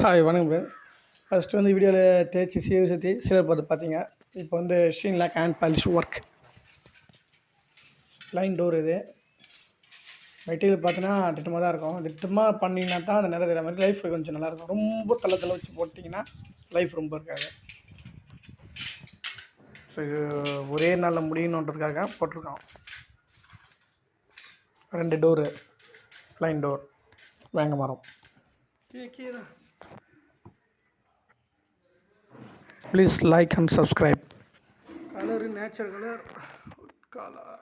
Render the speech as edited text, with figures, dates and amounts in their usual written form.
Hi வணக்கம் friends. First வந்து வீடியோவில் தேய்ச்சி சீவி சீலர் பார்த்து பார்த்தீங்க. இப்போ வந்து sheen lock hand polish work line door. இது மெட்டீரியல் பார்த்தீங்கன்னா திட்டமாக தான் இருக்கும். திட்டமாக பண்ணிங்கன்னா தான் அந்த நிறைய மாதிரி லைஃப் கொஞ்சம் நல்லாயிருக்கும். ரொம்ப தலை வச்சு போட்டிங்கன்னா லைஃப் ரொம்ப இருக்காது. ஸோ இது ஒரே நாளில் முடியணுன்றதுக்காக போட்டிருக்கோம். 2 டோரு லைன் டோர் வேங்க மரம். Please like and subscribe. Color in nature color.